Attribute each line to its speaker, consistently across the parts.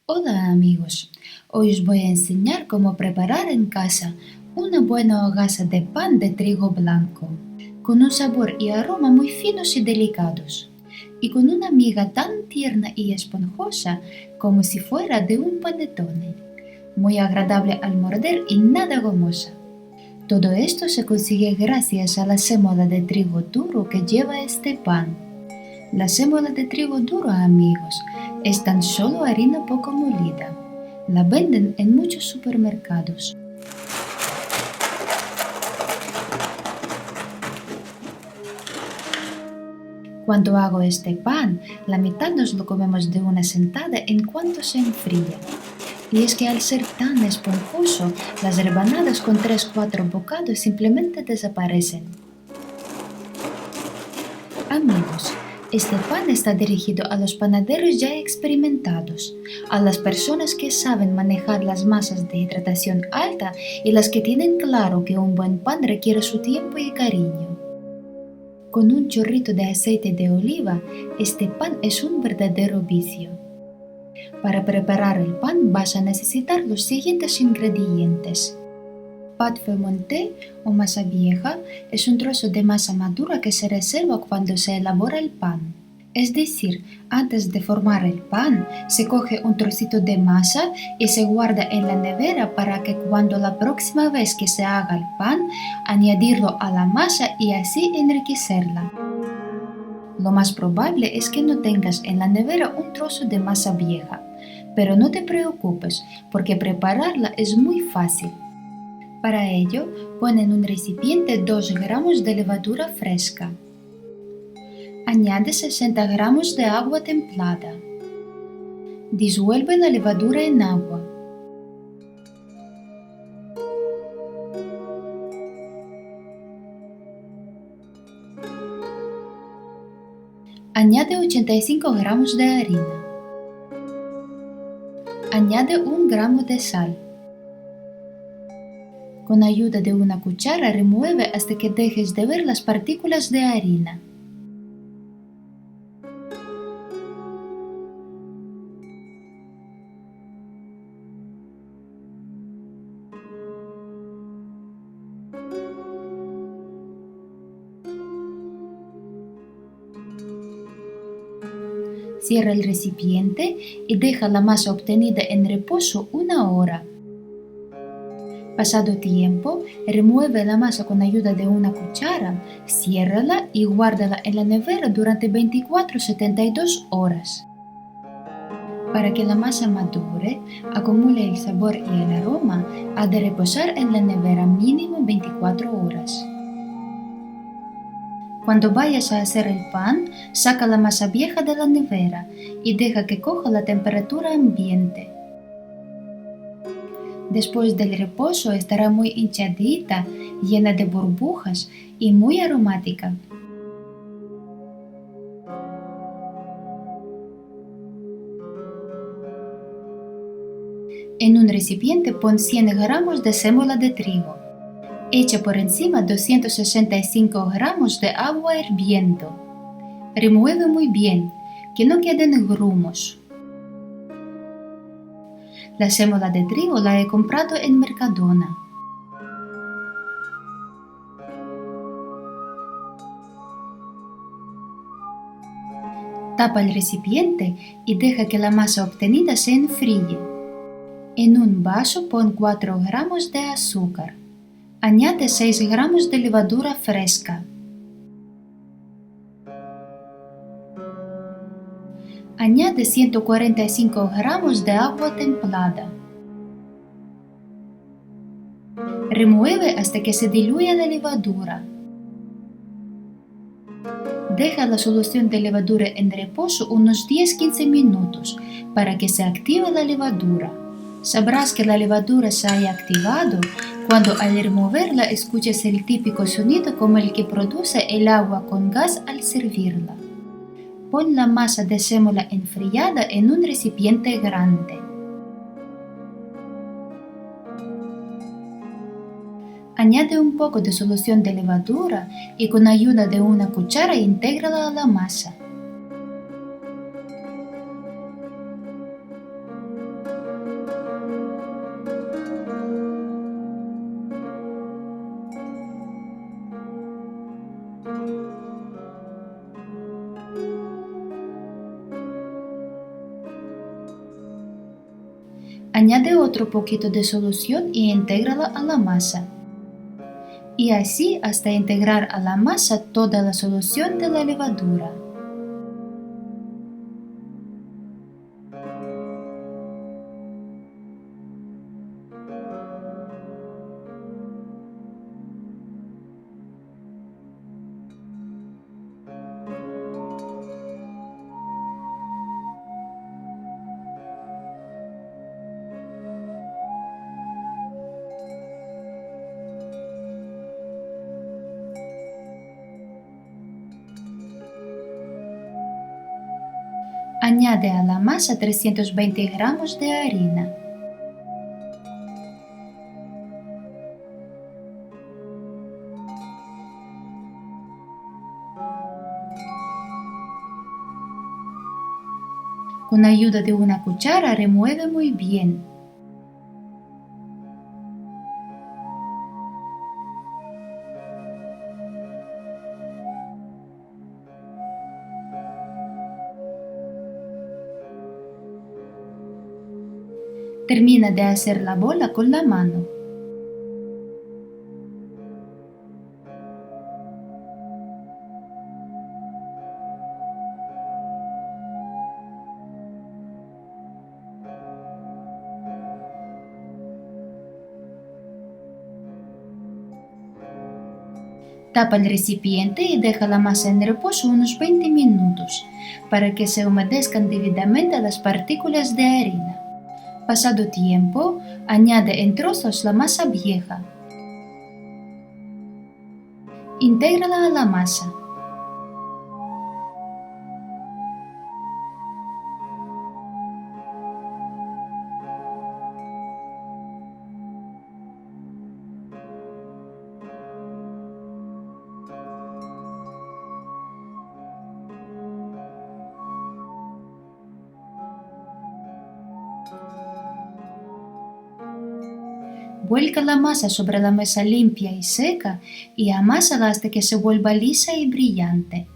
Speaker 1: Hola amigos, hoy os voy a enseñar cómo preparar en casa una buena hogaza de pan de trigo blanco, con un sabor y aroma muy finos y delicados, y con una miga tan tierna y esponjosa como si fuera de un panettone, muy agradable al morder y nada gomosa. Todo esto se consigue gracias a la sémola de trigo duro que lleva este pan. La sémola de trigo duro, amigos, es tan solo harina poco molida. La venden en muchos supermercados. Cuando hago este pan, la mitad nos lo comemos de una sentada en cuanto se enfría. Y es que al ser tan esponjoso, las rebanadas con 3-4 bocados simplemente desaparecen. Amigos, este pan está dirigido a los panaderos ya experimentados, a las personas que saben manejar las masas de hidratación alta y las que tienen claro que un buen pan requiere su tiempo y cariño. Con un chorrito de aceite de oliva, este pan es un verdadero vicio. Para preparar el pan vas a necesitar los siguientes ingredientes. Pâte feuilletée o masa vieja es un trozo de masa madura que se reserva cuando se elabora el pan. Es decir, antes de formar el pan, se coge un trocito de masa y se guarda en la nevera para que cuando la próxima vez que se haga el pan, añadirlo a la masa y así enriquecerla. Lo más probable es que no tengas en la nevera un trozo de masa vieja, pero no te preocupes porque prepararla es muy fácil. Para ello, pon en un recipiente 2 gramos de levadura fresca. Añade 60 gramos de agua templada. Disuelve la levadura en agua. Añade 85 gramos de harina. Añade 1 gramo de sal. Con ayuda de una cuchara remueve hasta que dejes de ver las partículas de harina. Cierra el recipiente y deja la masa obtenida en reposo 1 hora. Pasado tiempo, remueve la masa con ayuda de una cuchara, ciérrala y guárdala en la nevera durante 24-72 horas. Para que la masa madure, acumule el sabor y el aroma, ha de reposar en la nevera mínimo 24 horas. Cuando vayas a hacer el pan, saca la masa vieja de la nevera y deja que coja la temperatura ambiente. Después del reposo estará muy hinchadita, llena de burbujas y muy aromática. En un recipiente pon 100 gramos de sémola de trigo. Echa por encima 265 gramos de agua hirviendo. Remueve muy bien, que no queden grumos. La sémola de trigo la he comprado en Mercadona. Tapa el recipiente y deja que la masa obtenida se enfríe. En un vaso pon 4 gramos de azúcar. Añade 6 gramos de levadura fresca. Añade 145 gramos de agua templada. Remueve hasta que se diluya la levadura. Deja la solución de levadura en reposo unos 10-15 minutos para que se active la levadura. Sabrás que la levadura se haya activado cuando al removerla escuches el típico sonido como el que produce el agua con gas al servirla. Pon la masa de sémola enfriada en un recipiente grande. Añade un poco de solución de levadura y con ayuda de una cuchara intégrala a la masa. Añade otro poquito de solución y intégrala a la masa. Y así hasta integrar a la masa toda la solución de la levadura. Añade a la masa 320 gramos de harina. Con ayuda de una cuchara remueve muy bien. Termina de hacer la bola con la mano. Tapa el recipiente y deja la masa en reposo unos 20 minutos para que se humedezcan debidamente las partículas de harina. Pasado tiempo, añade en trozos la masa vieja. Intégrala a la masa. Vuelca la masa sobre la mesa limpia y seca y amásala hasta que se vuelva lisa y brillante.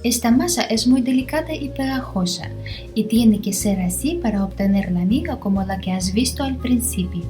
Speaker 1: Esta masa es muy delicada y pegajosa y tiene que ser así para obtener la miga como la que has visto al principio.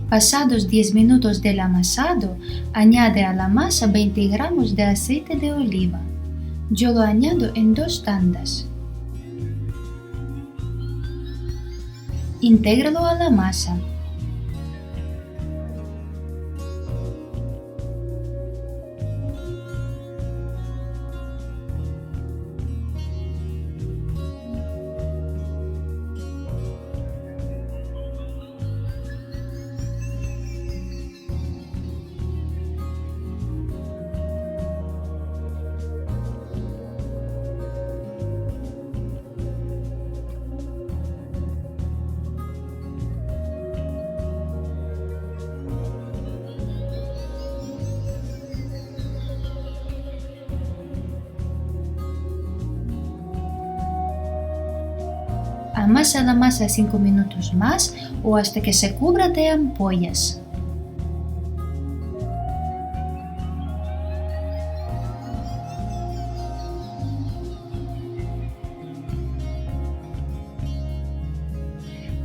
Speaker 1: Pasados 10 minutos del amasado, añade a la masa 20 gramos de aceite de oliva. Yo lo añado en 2 tandas. Intégralo a la masa. Amasa la masa 5 minutos más o hasta que se cubra de ampollas.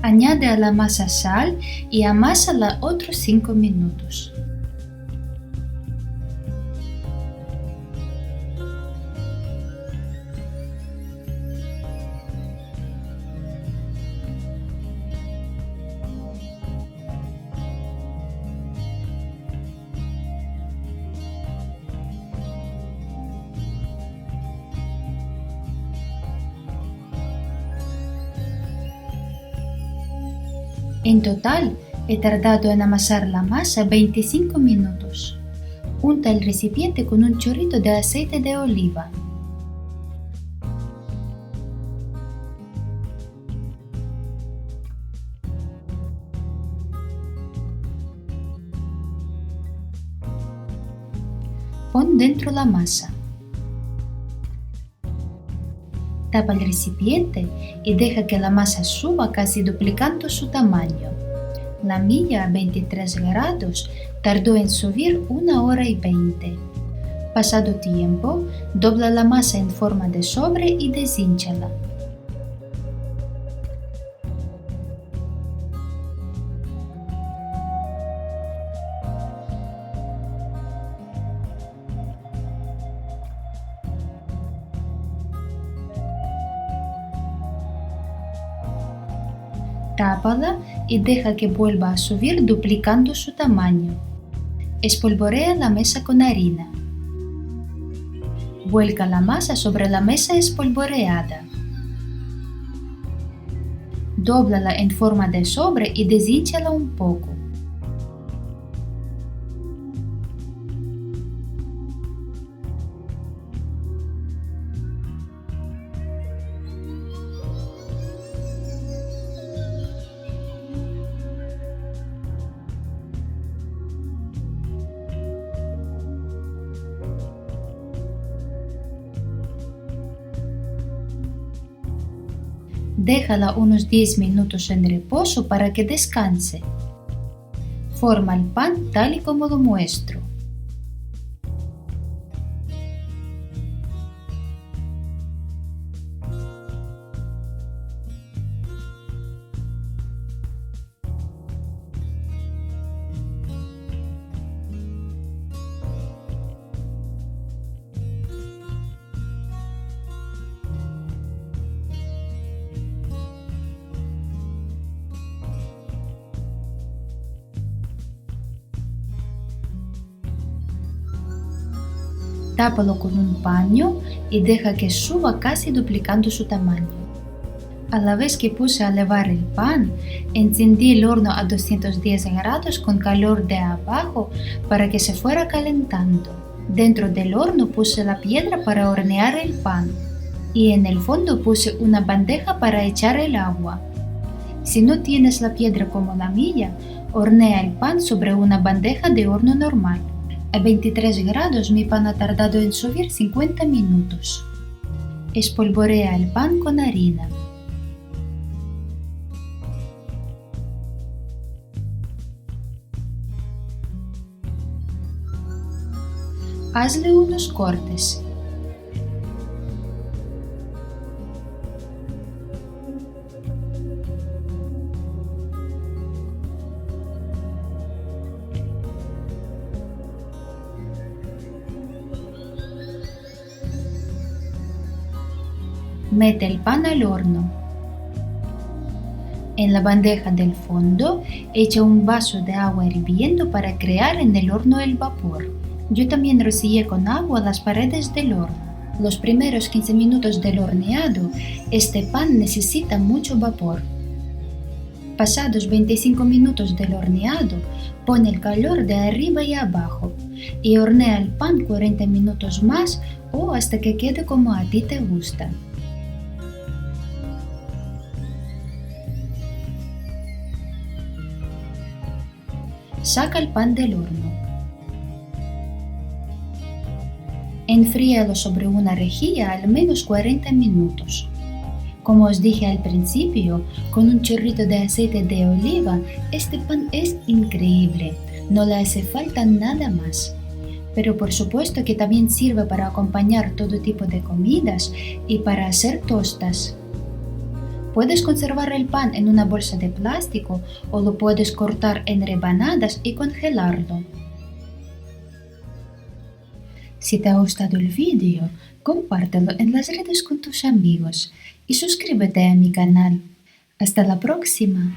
Speaker 1: Añade a la masa sal y amásala otros 5 minutos. En total, he tardado en amasar la masa 25 minutos. Unta el recipiente con un chorrito de aceite de oliva. dentro la masa. Tapa el recipiente y deja que la masa suba casi duplicando su tamaño. La milla a 23 grados tardó en subir 1 hora y 20. Pasado tiempo, dobla la masa en forma de sobre y deshínchala. Tápala y deja que vuelva a subir duplicando su tamaño. Espolvorea la mesa con harina. Vuelca la masa sobre la mesa espolvoreada. Dóblala en forma de sobre y deshínchala un poco. Déjala unos 10 minutos en reposo para que descanse. Forma el pan tal y como lo muestro. Tápalo con un paño y deja que suba casi duplicando su tamaño. A la vez que puse a levar el pan, encendí el horno a 210 grados con calor de abajo para que se fuera calentando. Dentro del horno puse la piedra para hornear el pan y en el fondo puse una bandeja para echar el agua. Si no tienes la piedra como la mía, hornea el pan sobre una bandeja de horno normal. A 23 grados mi pan ha tardado en subir 50 minutos. Espolvorea el pan con harina. Hazle unos cortes. Mete el pan al horno. En la bandeja del fondo, echa un vaso de agua hirviendo para crear en el horno el vapor. Yo también rocié con agua las paredes del horno. Los primeros 15 minutos del horneado, este pan necesita mucho vapor. Pasados 25 minutos del horneado, pon el calor de arriba y abajo y hornea el pan 40 minutos más o hasta que quede como a ti te gusta. Saca el pan del horno. Enfríalo sobre una rejilla al menos 40 minutos. Como os dije al principio, con un chorrito de aceite de oliva, este pan es increíble, no le hace falta nada más. Pero por supuesto que también sirve para acompañar todo tipo de comidas y para hacer tostas. Puedes conservar el pan en una bolsa de plástico o lo puedes cortar en rebanadas y congelarlo. Si te ha gustado el vídeo, compártelo en las redes con tus amigos y suscríbete a mi canal. Hasta la próxima.